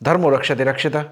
धर्मो रक्षते रक्षिता।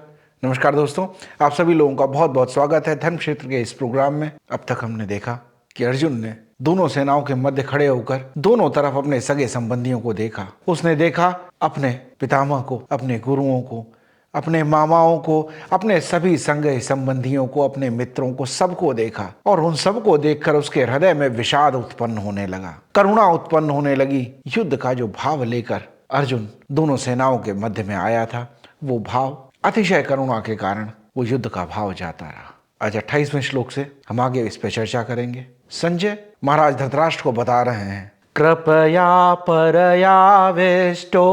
नमस्कार दोस्तों, आप सभी लोगों का बहुत बहुत स्वागत है धर्म क्षेत्र के इस प्रोग्राम में। अब तक हमने देखा कि अर्जुन ने दोनों सेनाओं के मध्य खड़े होकर दोनों तरफ अपने सगे संबंधियों को देखा। उसने देखा अपने पितामह को, अपने गुरुओं को, अपने मामाओं को, अपने सभी संगे संबंधियों को, अपने मित्रों को, सबको देखा। और उन सबको देखकर उसके हृदय में विषाद उत्पन्न होने लगा, करुणा उत्पन्न होने लगी। युद्ध का जो भाव लेकर अर्जुन दोनों सेनाओं के मध्य में आया था, वो भाव अतिशय करुणा के कारण वो युद्ध का भाव जाता रहा। आज 28वें श्लोक से हम आगे इस पर चर्चा करेंगे। संजय महाराज धृतराष्ट्र को बता रहे हैं, कृपया परयाविष्टो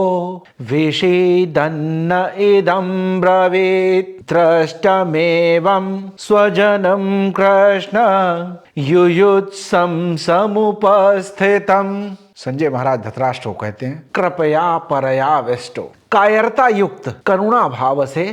विषीदन्न इदं ब्रवीत् दृष्टमेवं स्वजनं कृष्ण युयुत्सं समुपस्थितम्। संजय महाराज धृतराष्ट्र को कहते हैं, कृपया परयाविष्टो, कायरता युक्त करुणा भाव से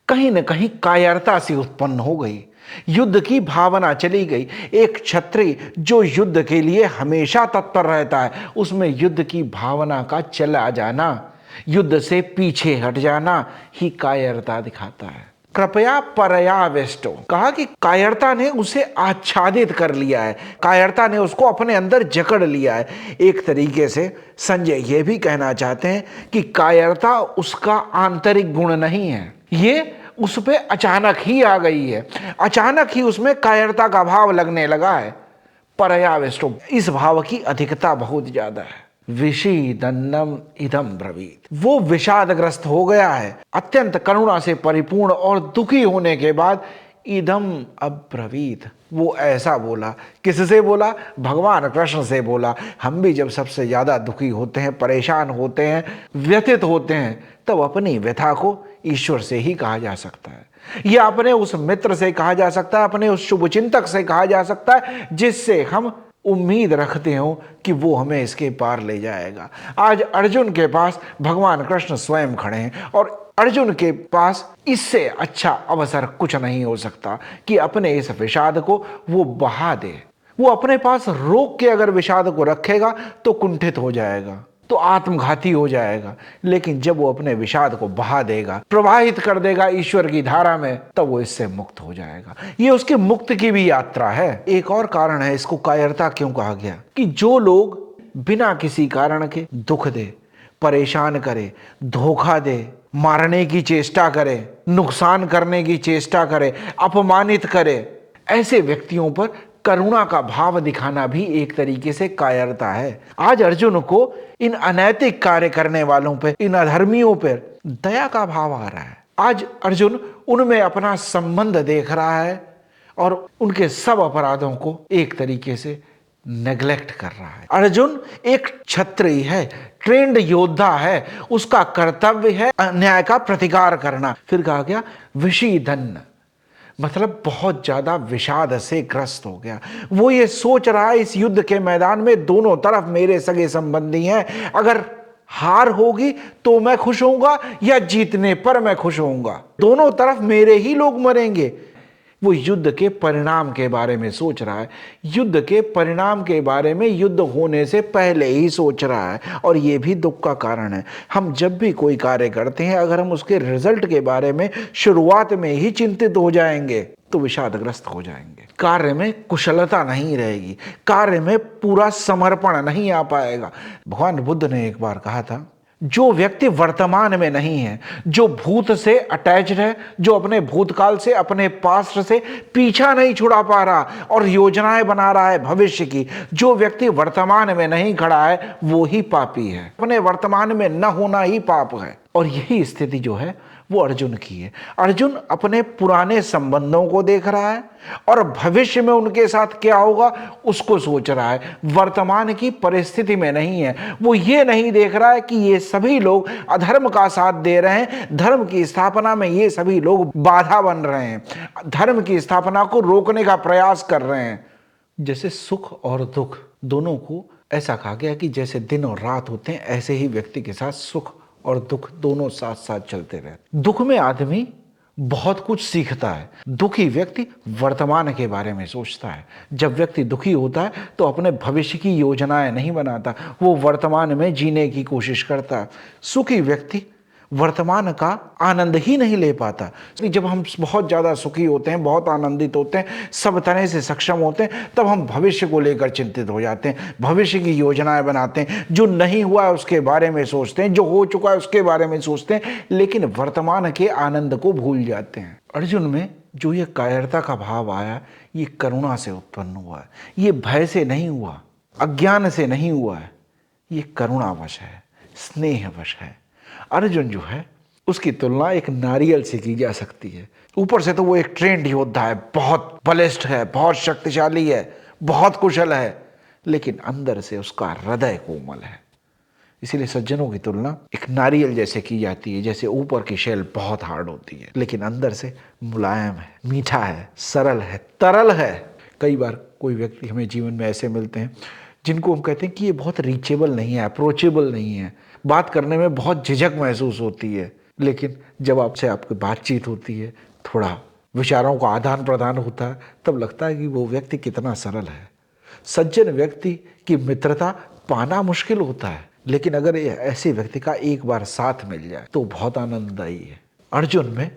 कहीं न कहीं कायरता सी उत्पन्न हो गई, युद्ध की भावना चली गई। एक क्षत्रिय जो युद्ध के लिए हमेशा तत्पर रहता है, उसमें युद्ध की भावना का चला जाना, युद्ध से पीछे हट जाना ही कायरता दिखाता है। कृपया परयाविष्टो, कहा कि कायरता ने उसे आच्छादित कर लिया है, कायरता ने उसको अपने अंदर जकड़ लिया है। एक तरीके से संजय ये भी कहना चाहते हैं कि कायरता उसका आंतरिक गुण नहीं है, ये उस पे अचानक ही आ गई है, अचानक ही उसमें कायरता का भाव लगने लगा है। परयाविष्टो, इस भाव की अधिकता बहुत ज्यादा है। विषीदन्नम इदम ब्रवीत, वो विषादग्रस्त हो गया है, अत्यंत करुणा से परिपूर्ण और दुखी होने के बाद इदम अब्रवीत, वो ऐसा बोला। किससे बोला? भगवान कृष्ण से बोला। हम भी जब सबसे ज्यादा दुखी होते हैं, परेशान होते हैं, व्यथित होते हैं, तब अपनी व्यथा को ईश्वर से ही कहा जा सकता है, या अपने उस मित्र से कहा जा सकता है, अपने उस शुभचिंतक से कहा जा सकता है, जिससे हम उम्मीद रखते हो कि वो हमें इसके पार ले जाएगा। आज अर्जुन के पास भगवान कृष्ण स्वयं खड़े हैं और अर्जुन के पास इससे अच्छा अवसर कुछ नहीं हो सकता कि अपने इस विषाद को वो बहा दे। वो अपने पास रोक के अगर विषाद को रखेगा तो कुंठित हो जाएगा, तो आत्मघाती हो जाएगा। लेकिन जब वो अपने विषाद को बहा देगा, प्रवाहित कर देगा ईश्वर की धारा में, तब वो इससे मुक्त हो जाएगा। ये उसके मुक्त की भी यात्रा है। एक और कारण है इसको कायरता क्यों कहा गया, कि जो लोग बिना किसी कारण के दुख दे, परेशान करे, धोखा दे, मारने की चेष्टा करे, नुकसान करने की चेष्टा करे, अपमानित करे, ऐसे व्यक्तियों पर करुणा का भाव दिखाना भी एक तरीके से कायरता है। आज अर्जुन को इन अनैतिक कार्य करने वालों पे, इन अधर्मियों पर दया का भाव आ रहा है। आज अर्जुन उनमें अपना संबंध देख रहा है और उनके सब अपराधों को एक तरीके से नेग्लेक्ट कर रहा है। अर्जुन एक क्षत्रिय है, ट्रेंड योद्धा है, उसका कर्तव्य है अन्याय का प्रतिकार करना। फिर कहा गया विषीदन्न, मतलब बहुत ज्यादा विषाद से ग्रस्त हो गया। वो ये सोच रहा है इस युद्ध के मैदान में दोनों तरफ मेरे सगे संबंधी हैं, अगर हार होगी तो मैं खुश होऊंगा या जीतने पर मैं खुश होऊंगा, दोनों तरफ मेरे ही लोग मरेंगे। वो युद्ध के परिणाम के बारे में सोच रहा है, युद्ध के परिणाम के बारे में युद्ध होने से पहले ही सोच रहा है। और ये भी दुख का कारण है। हम जब भी कोई कार्य करते हैं, अगर हम उसके रिजल्ट के बारे में शुरुआत में ही चिंतित हो जाएंगे तो विषादग्रस्त हो जाएंगे, कार्य में कुशलता नहीं रहेगी, कार्य में पूरा समर्पण नहीं आ पाएगा। भगवान बुद्ध ने एक बार कहा था, जो व्यक्ति वर्तमान में नहीं है, जो भूत से अटैच्ड है, जो अपने भूतकाल से, अपने पास्ट से पीछा नहीं छुड़ा पा रहा और योजनाएं बना रहा है भविष्य की, जो व्यक्ति वर्तमान में नहीं खड़ा है, वो ही पापी है। अपने वर्तमान में न होना ही पाप है। और यही स्थिति जो है वो अर्जुन की है। अर्जुन अपने पुराने संबंधों को देख रहा है और भविष्य में उनके साथ क्या होगा उसको सोच रहा है, वर्तमान की परिस्थिति में नहीं है। वो ये नहीं देख रहा है कि ये सभी लोग अधर्म का साथ दे रहे हैं, धर्म की स्थापना में ये सभी लोग बाधा बन रहे हैं, धर्म की स्थापना को रोकने का प्रयास कर रहे हैं। जैसे सुख और दुख दोनों को ऐसा कहा गया कि जैसे दिन और रात होते हैं, ऐसे ही व्यक्ति के साथ सुख और दुख दोनों साथ साथ चलते रहते। दुख में आदमी बहुत कुछ सीखता है, दुखी व्यक्ति वर्तमान के बारे में सोचता है। जब व्यक्ति दुखी होता है तो अपने भविष्य की योजनाएं नहीं बनाता, वो वर्तमान में जीने की कोशिश करता है। सुखी व्यक्ति वर्तमान का आनंद ही नहीं ले पाता। जब हम बहुत ज़्यादा सुखी होते हैं, बहुत आनंदित होते हैं, सब तरह से सक्षम होते हैं, तब हम भविष्य को लेकर चिंतित हो जाते हैं, भविष्य की योजनाएं बनाते हैं, जो नहीं हुआ है उसके बारे में सोचते हैं, जो हो चुका है उसके बारे में सोचते हैं, लेकिन वर्तमान के आनंद को भूल जाते हैं। अर्जुन में जो ये कायरता का भाव आया, ये करुणा से उत्पन्न हुआ है, ये भय से नहीं हुआ, अज्ञान से नहीं हुआ है, ये करुणावश है, स्नेहवश है। अर्जुन जो है उसकी तुलना एक नारियल से की जा सकती है। ऊपर से तो वो एक ट्रेंड योद्धा है, बहुत बलिष्ठ है, बहुत शक्तिशाली है, बहुत कुशल है, लेकिन अंदर से उसका हृदय कोमल है। इसीलिए सज्जनों की तुलना एक नारियल जैसे की जाती है, जैसे ऊपर की शेल बहुत हार्ड होती है, लेकिन अंदर से मुलायम है, मीठा है, सरल है, तरल है। कई बार कोई व्यक्ति हमें जीवन में ऐसे मिलते हैं जिनको हम कहते हैं कि ये बहुत रीचेबल नहीं है, अप्रोचेबल नहीं है, बात करने में बहुत झिझक महसूस होती है, लेकिन जब आपसे आपकी बातचीत होती है, थोड़ा विचारों का आदान प्रदान होता है, तब लगता है कि वो व्यक्ति कितना सरल है। सज्जन व्यक्ति की मित्रता पाना मुश्किल होता है, लेकिन अगर ऐसे व्यक्ति का एक बार साथ मिल जाए तो बहुत आनंददायी है। अर्जुन में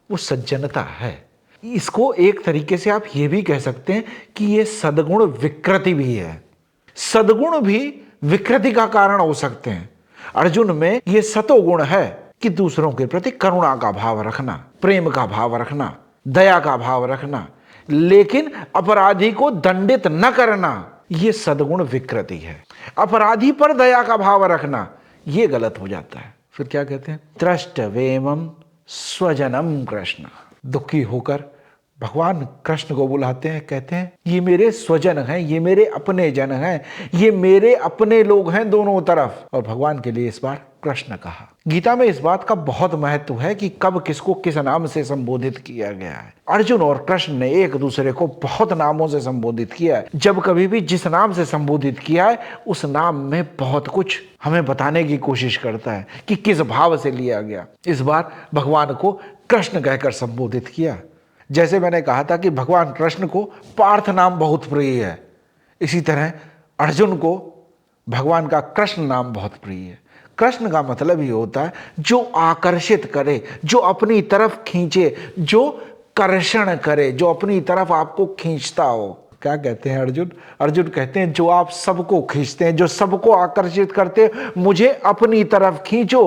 वो सज्जनता है। इसको एक तरीके से आप ये भी कह सकते हैं कि ये सद्गुण विकृति भी है। सद्गुण भी विकृति का कारण हो सकते हैं। अर्जुन में ये सतोगुण है कि दूसरों के प्रति करुणा का भाव रखना, प्रेम का भाव रखना, दया का भाव रखना, लेकिन अपराधी को दंडित न करना, ये सद्गुण विकृति है। अपराधी पर दया का भाव रखना, ये गलत हो जाता है। फिर क्या कहते हैं? द्रष्टवेमं स्वजनम कृष्ण। दुखी होकर भगवान कृष्ण को बुलाते हैं, कहते हैं ये मेरे स्वजन हैं, ये मेरे अपने जन हैं, ये मेरे अपने लोग हैं दोनों तरफ। और भगवान के लिए इस बार कृष्ण कहा। गीता में इस बात का बहुत महत्व है कि कब किसको किस नाम से संबोधित किया गया है। अर्जुन और कृष्ण ने एक दूसरे को बहुत नामों से संबोधित किया है। जब कभी भी जिस नाम से संबोधित किया है, उस नाम में बहुत कुछ हमें बताने की कोशिश करता है कि किस भाव से लिया गया। इस बार भगवान को कृष्ण कहकर संबोधित किया। जैसे मैंने कहा था कि भगवान कृष्ण को पार्थ नाम बहुत प्रिय है, इसी तरह अर्जुन को भगवान का कृष्ण नाम बहुत प्रिय है। कृष्ण का मतलब ही होता है जो आकर्षित करे, जो अपनी तरफ खींचे, जो कर्षण करे, जो अपनी तरफ आपको खींचता हो। क्या कहते हैं अर्जुन? अर्जुन कहते हैं जो आप सबको खींचते हैं, जो सबको आकर्षित करते हैं, मुझे अपनी तरफ खींचो।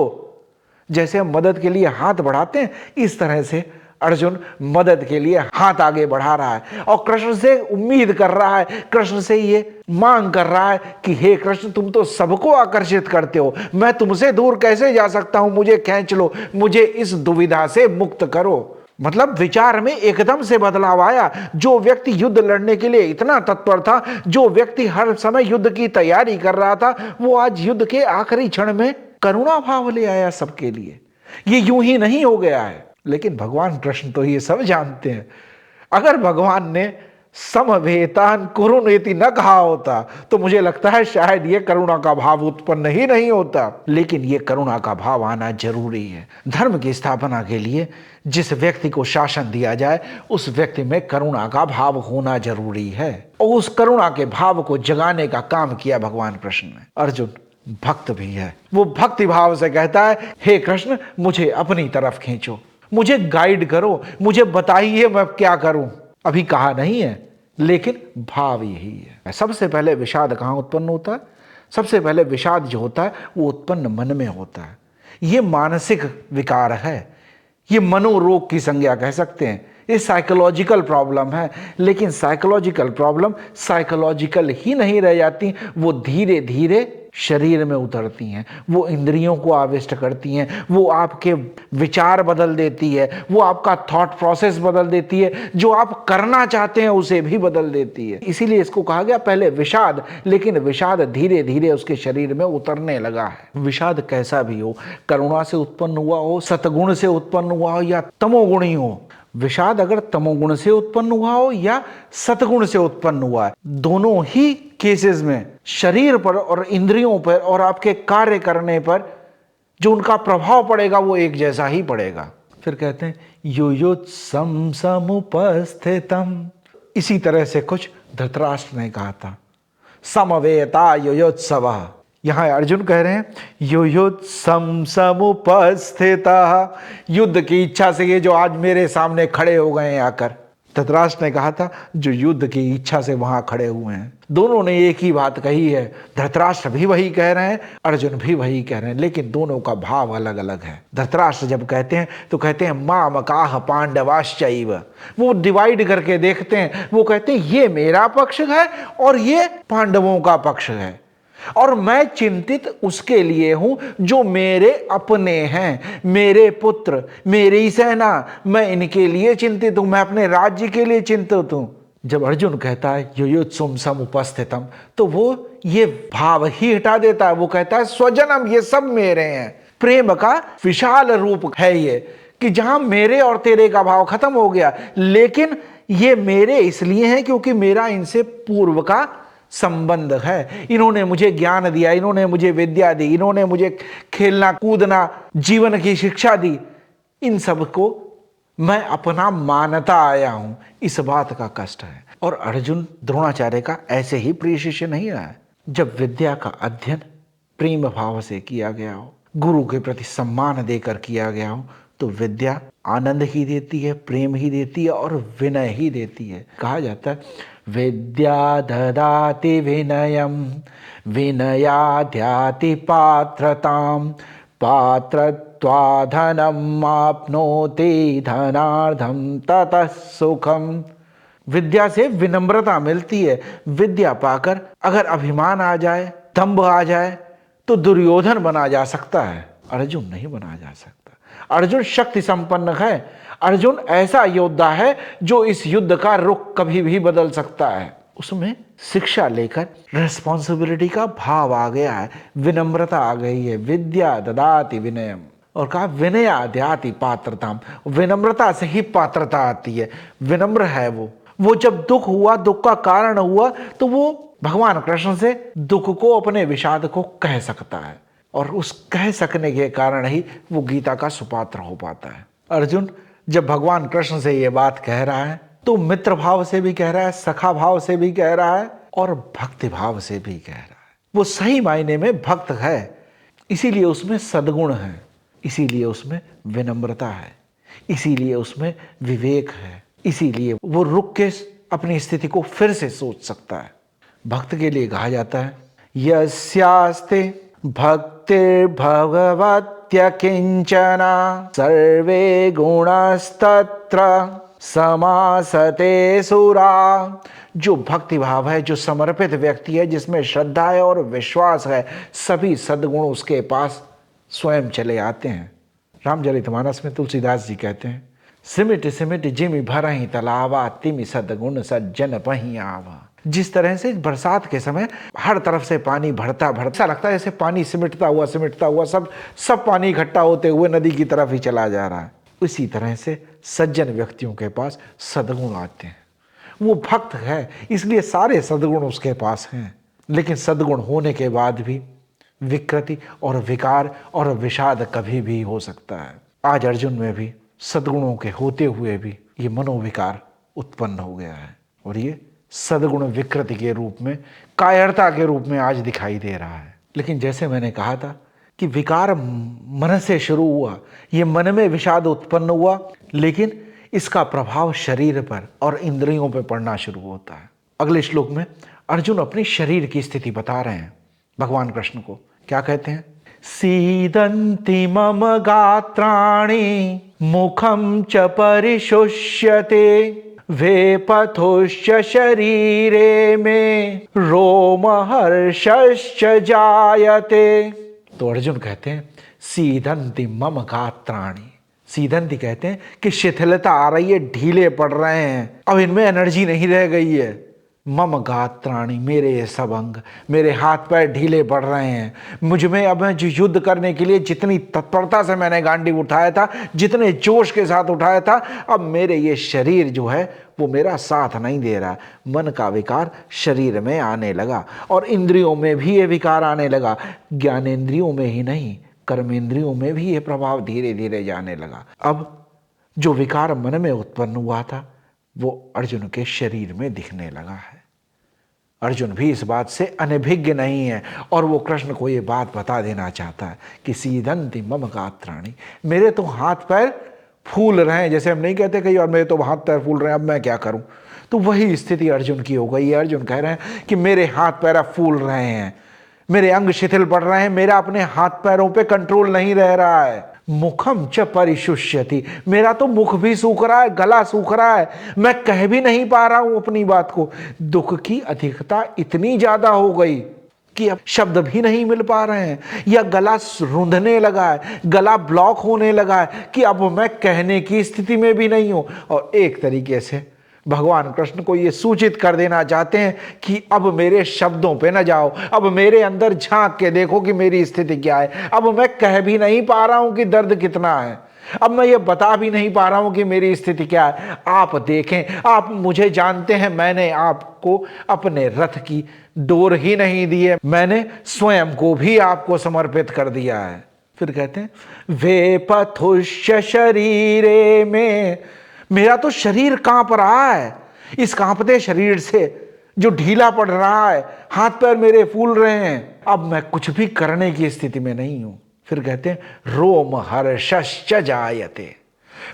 जैसे हम मदद के लिए हाथ बढ़ाते हैं, इस तरह से अर्जुन मदद के लिए हाथ आगे बढ़ा रहा है और कृष्ण से उम्मीद कर रहा है, कृष्ण से ये मांग कर रहा है कि हे कृष्ण, तुम तो सबको आकर्षित करते हो, मैं तुमसे दूर कैसे जा सकता हूं, मुझे खींच लो, मुझे इस दुविधा से मुक्त करो। मतलब विचार में एकदम से बदलाव आया। जो व्यक्ति युद्ध लड़ने के लिए इतना तत्पर था, जो व्यक्ति हर समय युद्ध की तैयारी कर रहा था, वो आज युद्ध के आखिरी क्षण में करुणा भाव ले आया सबके लिए। ये यूं ही नहीं हो गया है। लेकिन भगवान कृष्ण तो ये सब जानते हैं। अगर भगवान ने समवेतान कुरुनेति न कहा होता तो मुझे लगता है शायद ये करुणा का भाव उत्पन्न ही नहीं होता। लेकिन ये करुणा का भाव आना जरूरी है। धर्म की स्थापना के लिए जिस व्यक्ति को शासन दिया जाए, उस व्यक्ति में करुणा का भाव होना जरूरी है, और उस करुणा के भाव को जगाने का काम किया भगवान कृष्ण ने। अर्जुन भक्त भी है। वो भक्ति भाव से कहता है, हे कृष्ण, मुझे अपनी तरफ खींचो, मुझे गाइड करो, मुझे बताइए मैं क्या करूं। अभी कहा नहीं है, लेकिन भाव यही है। सबसे पहले विषाद कहाँ उत्पन्न होता है? सबसे पहले विषाद जो होता है वो उत्पन्न मन में होता है। ये मानसिक विकार है, ये मनोरोग की संज्ञा कह सकते हैं। ये साइकोलॉजिकल प्रॉब्लम है। लेकिन साइकोलॉजिकल प्रॉब्लम साइकोलॉजिकल ही नहीं रह जाती, वो धीरे धीरे शरीर में उतरती हैं, वो इंद्रियों को आविष्ट करती हैं, वो आपके विचार बदल देती है, वो आपका थॉट प्रोसेस बदल देती है, जो आप करना चाहते हैं उसे भी बदल देती है। इसीलिए इसको कहा गया पहले विषाद, लेकिन विषाद धीरे धीरे उसके शरीर में उतरने लगा है। विषाद कैसा भी हो, करुणा से उत्पन्न हुआ हो, सतगुण से उत्पन्न हुआ हो या तमोगुणी हो, विषाद अगर तमोगुण से उत्पन्न हुआ हो या सतगुण से उत्पन्न हुआ है, दोनों ही केसेस में शरीर पर और इंद्रियों पर और आपके कार्य करने पर जो उनका प्रभाव पड़ेगा वो एक जैसा ही पड़ेगा। फिर कहते हैं युयुत्सम समुपस्थितम। इसी तरह से कुछ धृतराष्ट्र ने कहा था, समवेता युयुत्सवः। यहां अर्जुन कह रहे हैं युयुत् समुपस्थिता, युद्ध की इच्छा से ये जो आज मेरे सामने खड़े हो गए हैं आकर। धृतराष्ट्र ने कहा था जो युद्ध की इच्छा से वहां खड़े हुए हैं। दोनों ने एक ही बात कही है, धृतराष्ट्र भी वही कह रहे हैं, अर्जुन भी वही कह रहे हैं, लेकिन दोनों का भाव अलग अलग है। धृतराष्ट्र जब कहते हैं तो कहते हैं मामकाह पांडवाश्चैव, वो डिवाइड करके देखते हैं, वो कहते हैं ये मेरा पक्ष है और ये पांडवों का पक्ष है, और मैं चिंतित उसके लिए हूं जो मेरे अपने हैं, मेरे पुत्र, मेरी सेना, मैं इनके लिए चिंतित हूं, मैं अपने राज्य के लिए चिंतित हूं। जब अर्जुन कहता है युयुत्सुम समुपस्थितम, तो वो ये भाव ही हटा देता है। वो कहता है स्वजनम, ये सब मेरे हैं। प्रेम का विशाल रूप है ये, कि जहां मेरे और तेरे का भाव खत्म हो गया, लेकिन ये मेरे इसलिए हैं क्योंकि मेरा इनसे पूर्व का संबंध है। इन्होंने मुझे ज्ञान दिया, इन्होंने मुझे विद्या दी, इन्होंने मुझे खेलना कूदना जीवन की शिक्षा दी, इन सब को मैं अपना मानता आया हूं। इस बात का कष्ट है। और अर्जुन द्रोणाचार्य का ऐसे ही प्रिय शिष्य नहीं रहा है। जब विद्या का अध्ययन प्रेम भाव से किया गया हो, गुरु के प्रति सम्मान देकर किया गया हो, तो विद्या आनंद ही देती है, प्रेम ही देती है और विनय ही देती है। कहा जाता है विद्या ददाति विनयम, विनयाद्याति पात्रताम, पात्रत्वा धनम आपनोति, धनार्धम ततः सुखम। विद्या से विनम्रता मिलती है। विद्या पाकर अगर अभिमान आ जाए, दंभ आ जाए, तो दुर्योधन बना जा सकता है, अर्जुन नहीं बना जा सकता। अर्जुन शक्ति संपन्न है। अर्जुन ऐसा योद्धा है जो इस युद्ध का रुख कभी भी बदल सकता है। उसमें शिक्षा लेकर रिस्पॉन्सिबिलिटी का भाव आ गया है, विनम्रता आ गई है। विद्या ददाति विनयम, और कहा विनयाद्याति पात्रताम, विनम्रता से ही पात्रता आती है। विनम्र है वो जब दुख हुआ, दुख का कारण हुआ, तो वो भगवान कृष्ण से दुख को, अपने विषाद को कह सकता है, और उस कह सकने के कारण ही वो गीता का सुपात्र हो पाता है। अर्जुन जब भगवान कृष्ण से ये बात कह रहा है, तो मित्र भाव से भी कह रहा है, सखा भाव से भी कह रहा है, और भक्ति भाव से भी कह रहा है। वो सही मायने में भक्त है, इसीलिए उसमें सद्गुण है, इसीलिए उसमें विनम्रता है, इसीलिए उसमें विवेक है, इसीलिए वो रुक के अपनी स्थिति को फिर से सोच सकता है। भक्त के लिए कहा जाता है यस्यास्ते भक्तिर्भगवत्य किंचना, सर्वे गुणस्तत्र समासते सुरा। जो भक्ति भाव है, जो समर्पित व्यक्ति है, जिसमें श्रद्धा है और विश्वास है, सभी सद्गुण उसके पास स्वयं चले आते हैं। रामचरितमानस में तुलसीदास जी कहते हैं सिमिट सिमिट जिमि भरहि तलावा, तिमि सद्गुण सज्जन पहि आवा। जिस तरह से बरसात के समय हर तरफ से पानी भरता ऐसा लगता है जैसे पानी सिमटता हुआ सब पानी इकट्ठा होते हुए नदी की तरफ ही चला जा रहा है। उसी तरह से सज्जन व्यक्तियों के पास सद्गुण आते हैं। वो भक्त है, इसलिए सारे सद्गुण उसके पास हैं। लेकिन सद्गुण होने के बाद भी विकृति और विकार और विषाद कभी भी हो सकता है। आज अर्जुन में भी सद्गुणों के होते हुए भी ये मनोविकार उत्पन्न हो गया है, और ये सद्गुण विकृति के रूप में, कायरता के रूप में आज दिखाई दे रहा है। लेकिन जैसे मैंने कहा था कि विकार मन से शुरू हुआ, ये मन में विषाद उत्पन्न हुआ, लेकिन इसका प्रभाव शरीर पर और इंद्रियों पर पड़ना शुरू होता है। अगले श्लोक में अर्जुन अपनी शरीर की स्थिति बता रहे हैं भगवान कृष्ण को। क्या कहते हैं? सीदन्ति मम गात्राणि मुखम च परिशुष्यते, वेपथुश्च शरीरे में रोमहर्षश्च जायते। तो अर्जुन कहते हैं सीदन्ति मम गात्राणि। सीदन्ति कहते हैं कि शिथिलता आ रही है, ढीले पड़ रहे हैं, अब इनमें एनर्जी नहीं रह गई है। मम गात्राणि, मेरे ये सब अंग, मेरे हाथ पैर ढीले पड़ रहे हैं। मुझ में अब जो युद्ध करने के लिए जितनी तत्परता से मैंने गांडीव उठाया था, जितने जोश के साथ उठाया था, अब मेरे ये शरीर जो है वो मेरा साथ नहीं दे रहा। मन का विकार शरीर में आने लगा, और इंद्रियों में भी ये विकार आने लगा। ज्ञानेंद्रियों में ही नहीं, कर्मेंद्रियों में भी ये प्रभाव धीरे धीरे जाने लगा। अब जो विकार मन में उत्पन्न हुआ था वो अर्जुन के शरीर में दिखने लगा है। अर्जुन भी इस बात से अनभिज्ञ नहीं है और वो कृष्ण को ये बात बता देना चाहता है कि सीदंति मम गात्राणि, मेरे तो हाथ पैर फूल रहे हैं। जैसे हम नहीं कहते कहीं और मेरे तो हाथ पैर फूल रहे हैं, अब मैं क्या करूं। तो वही स्थिति अर्जुन की हो गई है। अर्जुन कह रहे हैं कि मेरे हाथ पैर अब फूल रहे हैं, मेरे अंग शिथिल पड़ रहे हैं, मेरा अपने हाथ पैरों पे कंट्रोल नहीं रह रहा है। मुखम च परिशुष्यति, मेरा तो मुख भी सूख रहा है, गला सूख रहा है, मैं कह भी नहीं पा रहा हूं अपनी बात को। दुख की अधिकता इतनी ज्यादा हो गई कि अब शब्द भी नहीं मिल पा रहे हैं, या गला रूंधने लगा है, गला ब्लॉक होने लगा है कि अब मैं कहने की स्थिति में भी नहीं हूं। और एक तरीके से भगवान कृष्ण को यह सूचित कर देना चाहते हैं कि अब मेरे शब्दों पे न जाओ, अब मेरे अंदर झांक के देखो कि मेरी स्थिति क्या है। अब मैं कह भी नहीं पा रहा हूं कि दर्द कितना है, अब मैं ये बता भी नहीं पा रहा हूं कि मेरी स्थिति क्या है। आप देखें, आप मुझे जानते हैं, मैंने आपको अपने रथ की डोर ही नहीं दी है, मैंने स्वयं को भी आपको समर्पित कर दिया है। फिर कहते हैं वे पथुष्य शरीरे में, मेरा तो शरीर कांप रहा है, इस कांपते शरीर से जो ढीला पड़ रहा है, हाथ पैर मेरे फूल रहे हैं, अब मैं कुछ भी करने की स्थिति में नहीं हूं। फिर कहते हैं रोम हर्षश्च जायते,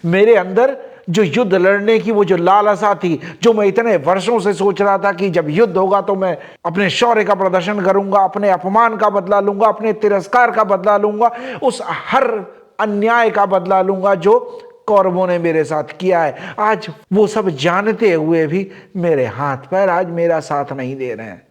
मेरे अंदर जो युद्ध लड़ने की वो जो लालसा थी, जो मैं इतने वर्षों से सोच रहा था कि जब युद्ध होगा तो मैं अपने शौर्य का प्रदर्शन करूंगा, अपने अपमान का बदला लूंगा, अपने तिरस्कार का बदला लूंगा, उस हर अन्याय का बदला लूंगा जो कौरवों ने मेरे साथ किया है। आज वो सब जानते हुए भी मेरे हाथ पैर आज मेरा साथ नहीं दे रहे हैं।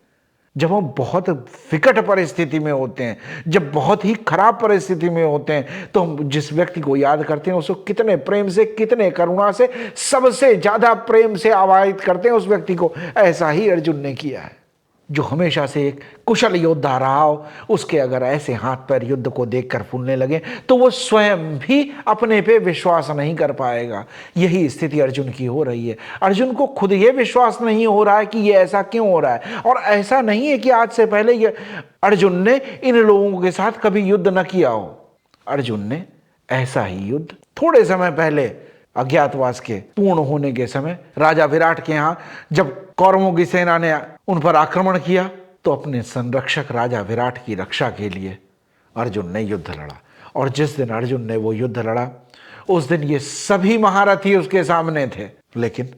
जब हम बहुत विकट परिस्थिति में होते हैं, जब बहुत ही खराब परिस्थिति में होते हैं, तो हम जिस व्यक्ति को याद करते हैं उसको कितने प्रेम से, कितने करुणा से, सबसे ज्यादा प्रेम से आवाहित करते हैं उस व्यक्ति को। ऐसा ही अर्जुन ने किया है। जो हमेशा से एक कुशल योद्धा रहा हो, उसके अगर ऐसे हाथ पैर युद्ध को देखकर फूलने लगे तो वो स्वयं भी अपने पे विश्वास नहीं कर पाएगा। यही स्थिति अर्जुन की हो रही है। अर्जुन को खुद ये विश्वास नहीं हो रहा है कि ये ऐसा क्यों हो रहा है। और ऐसा नहीं है कि आज से पहले ये अर्जुन ने इन लोगों के साथ कभी युद्ध न किया हो। अर्जुन ने ऐसा ही युद्ध थोड़े समय पहले अज्ञातवास के पूर्ण होने के समय राजा विराट के यहाँ जब कौरवों की सेना ने उन पर आक्रमण किया, तो अपने संरक्षक राजा विराट की रक्षा के लिए अर्जुन ने युद्ध लड़ा। और जिस दिन अर्जुन ने वो युद्ध लड़ा, उस दिन ये सभी महारथी उसके सामने थे, लेकिन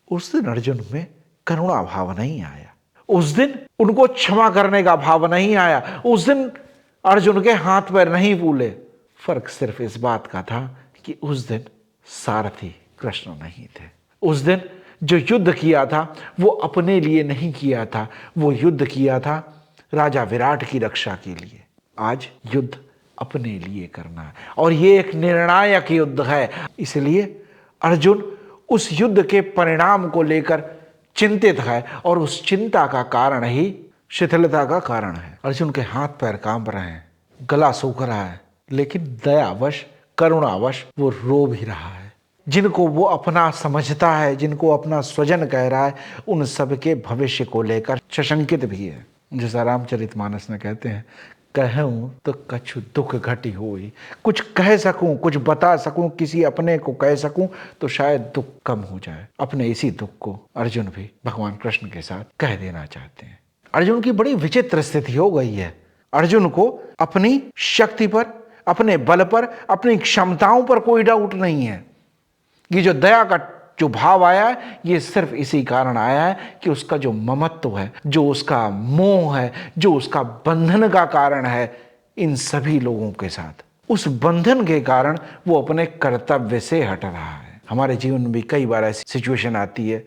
उस दिन अर्जुन में करुणा भाव नहीं आया, उस दिन उनको क्षमा करने का भाव नहीं आया, उस दिन अर्जुन के हाथ पैर नहीं फूले। फर्क सिर्फ इस बात का था कि उस दिन सारथी कृष्ण नहीं थे। उस दिन जो युद्ध किया था वो अपने लिए नहीं किया था, वो युद्ध किया था राजा विराट की रक्षा के लिए। आज युद्ध अपने लिए करना है और ये एक निर्णायक युद्ध है। इसलिए अर्जुन उस युद्ध के परिणाम को लेकर चिंतित है और उस चिंता का कारण ही शिथिलता का कारण है। अर्जुन के हाथ पैर कांप रहे हैं, गला सूख रहा है, लेकिन दयावश, करुणावश वो रो भी रहा है। जिनको वो अपना समझता है, जिनको अपना स्वजन कह रहा है, उन सब के भविष्य को लेकर सशंकित भी है। जैसा रामचरितमानस में कहते हैं, कहूँ तो कछु दुख घटी होई, कुछ कह सकूं, कुछ बता सकूं, किसी अपने को कह सकूं तो शायद दुख कम हो जाए। अपने इसी दुख को अर्जुन भी भगवान कृष्ण के साथ कह देना चाहते हैं। अर्जुन की बड़ी विचित्र स्थिति हो गई है। अर्जुन को अपनी शक्ति पर, अपने बल पर, अपनी क्षमताओं पर कोई डाउट नहीं है। ये जो दया का जो भाव आया है, ये सिर्फ इसी कारण आया है कि उसका जो ममत्व है, जो उसका मोह है, जो उसका बंधन का कारण है इन सभी लोगों के साथ, उस बंधन के कारण वो अपने कर्तव्य से हट रहा है। हमारे जीवन में भी कई बार ऐसी सिचुएशन आती है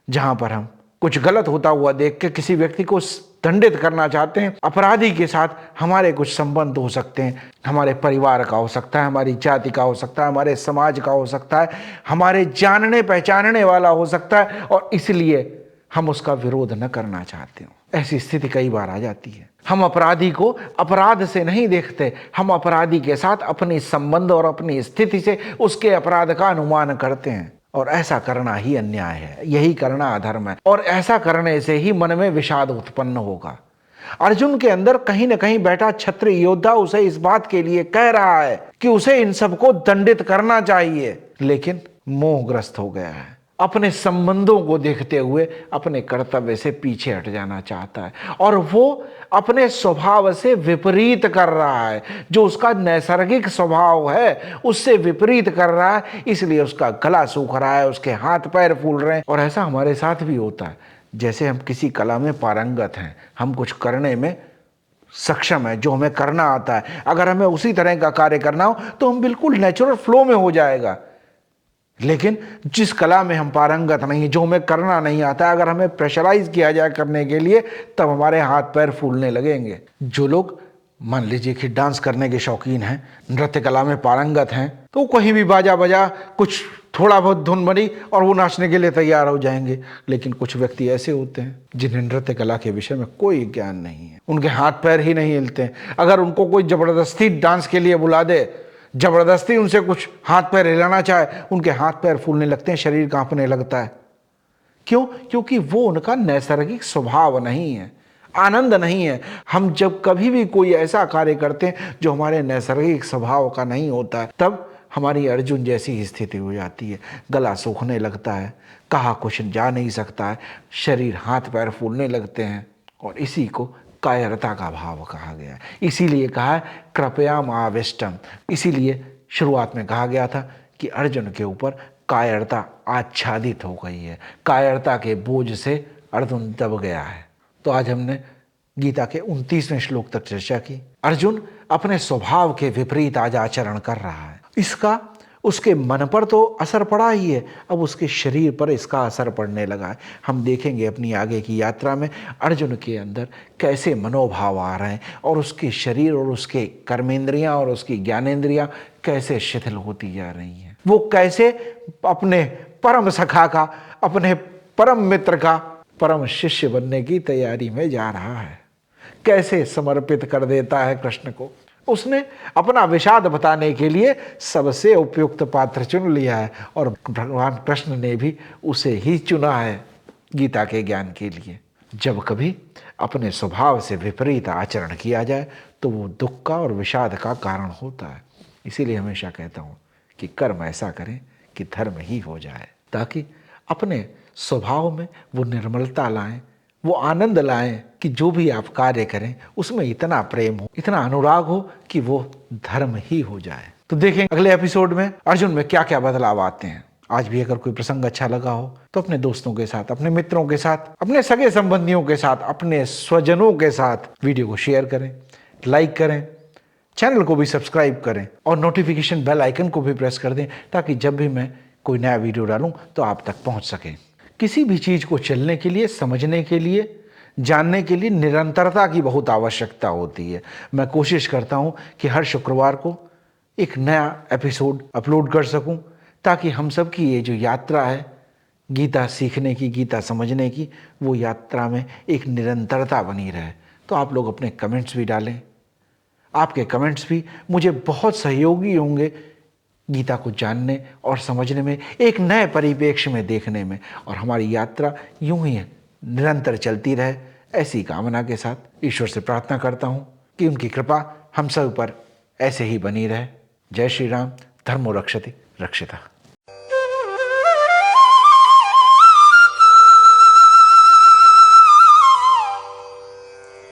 जहां पर हम कुछ गलत होता हुआ देख के किसी व्यक्ति को दंडित करना चाहते हैं। अपराधी के साथ हमारे कुछ संबंध हो सकते हैं, हमारे परिवार का हो सकता है, हमारी जाति का हो सकता है, हमारे समाज का हो सकता है, हमारे जानने पहचानने वाला हो सकता है, और इसलिए हम उसका विरोध न करना चाहते हो। ऐसी स्थिति कई बार आ जाती है। हम अपराधी को अपराध से नहीं देखते, हम अपराधी के साथ अपनी संबंध और अपनी स्थिति से उसके अपराध का अनुमान करते हैं, और ऐसा करना ही अन्याय है, यही करना अधर्म है, और ऐसा करने से ही मन में विषाद उत्पन्न होगा। अर्जुन के अंदर कहीं न कहीं बैठा क्षत्रिय योद्धा उसे इस बात के लिए कह रहा है कि उसे इन सबको दंडित करना चाहिए, लेकिन मोहग्रस्त हो गया है। अपने संबंधों को देखते हुए अपने कर्तव्य से पीछे हट जाना चाहता है और वो अपने स्वभाव से विपरीत कर रहा है। जो उसका नैसर्गिक स्वभाव है उससे विपरीत कर रहा है, इसलिए उसका गला सूख रहा है, उसके हाथ पैर फूल रहे हैं। और ऐसा हमारे साथ भी होता है। जैसे हम किसी कला में पारंगत हैं, हम कुछ करने में सक्षम है, जो हमें करना आता है, अगर हमें उसी तरह का कार्य करना हो तो हम बिल्कुल नेचुरल फ्लो में हो जाएगा। लेकिन जिस कला में हम पारंगत नहीं है, जो हमें करना नहीं आता, अगर हमें प्रेशराइज किया जाए करने के लिए, तब हमारे हाथ पैर फूलने लगेंगे। जो लोग मान लीजिए कि डांस करने के शौकीन हैं, नृत्य कला में पारंगत हैं, तो कहीं भी बाजा बजा, कुछ थोड़ा बहुत धुन बनी और वो नाचने के लिए तैयार हो जाएंगे। लेकिन कुछ व्यक्ति ऐसे होते हैं जिन्हें नृत्य कला के विषय में कोई ज्ञान नहीं है, उनके हाथ पैर ही नहीं हिलते। अगर उनको कोई जबरदस्ती डांस के लिए बुला दे, जबरदस्ती उनसे कुछ हाथ पैर हिलाना चाहे, उनके हाथ पैर फूलने लगते हैं, शरीर कांपने लगता है। क्यों? क्योंकि वो उनका नैसर्गिक स्वभाव नहीं है, आनंद नहीं है। हम जब कभी भी कोई ऐसा कार्य करते हैं जो हमारे नैसर्गिक स्वभाव का नहीं होता है, तब हमारी अर्जुन जैसी ही स्थिति हो जाती है। गला सूखने लगता है, कहा कुछ जा नहीं सकता है, शरीर हाथ पैर फूलने लगते हैं, और इसी को कायरता का भाव कहा गया है। इसीलिए कहा है कृपया आविष्टम। इसीलिए शुरुआत में कहा गया था कि अर्जुन के ऊपर कायरता आच्छादित हो गई है, कायरता के बोझ से अर्जुन दब गया है। तो आज हमने गीता के 29वें श्लोक तक चर्चा की। अर्जुन अपने स्वभाव के विपरीत आज आचरण कर रहा है। इसका उसके मन पर तो असर पड़ा ही है, अब उसके शरीर पर इसका असर पड़ने लगा है। हम देखेंगे अपनी आगे की यात्रा में अर्जुन के अंदर कैसे मनोभाव आ रहे हैं और उसके शरीर और उसके कर्मेंद्रियां और उसकी ज्ञानेंद्रियां कैसे शिथिल होती जा रही हैं। वो कैसे अपने परम सखा का, अपने परम मित्र का परम शिष्य बनने की तैयारी में जा रहा है, कैसे समर्पित कर देता है कृष्ण को। उसने अपना विषाद बताने के लिए सबसे उपयुक्त पात्र चुन लिया है और भगवान कृष्ण ने भी उसे ही चुना है गीता के ज्ञान के लिए। जब कभी अपने स्वभाव से विपरीत आचरण किया जाए तो वो दुख का और विषाद का कारण होता है। इसीलिए हमेशा कहता हूँ कि कर्म ऐसा करें कि धर्म ही हो जाए, ताकि अपने स्वभाव में वो निर्मलता लाएं, वो आनंद लाएं कि जो भी आप कार्य करें उसमें इतना प्रेम हो, इतना अनुराग हो कि वो धर्म ही हो जाए। तो देखें अगले एपिसोड में अर्जुन में क्या क्या बदलाव आते हैं। आज भी अगर कोई प्रसंग अच्छा लगा हो तो अपने दोस्तों के साथ, अपने मित्रों के साथ, अपने सगे संबंधियों के साथ, अपने स्वजनों के साथ वीडियो को शेयर करें, लाइक करें, चैनल को भी सब्सक्राइब करें और नोटिफिकेशन बेल आइकन को भी प्रेस कर दें, ताकि जब भी मैं कोई नया वीडियो डालूं तो आप तक पहुंच सके। किसी भी चीज़ को चलने के लिए, समझने के लिए, जानने के लिए निरंतरता की बहुत आवश्यकता होती है। मैं कोशिश करता हूं कि हर शुक्रवार को एक नया एपिसोड अपलोड कर सकूं, ताकि हम सब की ये जो यात्रा है गीता सीखने की, गीता समझने की, वो यात्रा में एक निरंतरता बनी रहे। तो आप लोग अपने कमेंट्स भी डालें। आपके कमेंट्स भी मुझे बहुत सहयोगी होंगे गीता को जानने और समझने में, एक नए परिप्रेक्ष्य में देखने में, और हमारी यात्रा यूं ही निरंतर चलती रहे, ऐसी कामना के साथ ईश्वर से प्रार्थना करता हूं कि उनकी कृपा हम सब पर ऐसे ही बनी रहे। जय श्री राम। धर्मो रक्षति रक्षिता।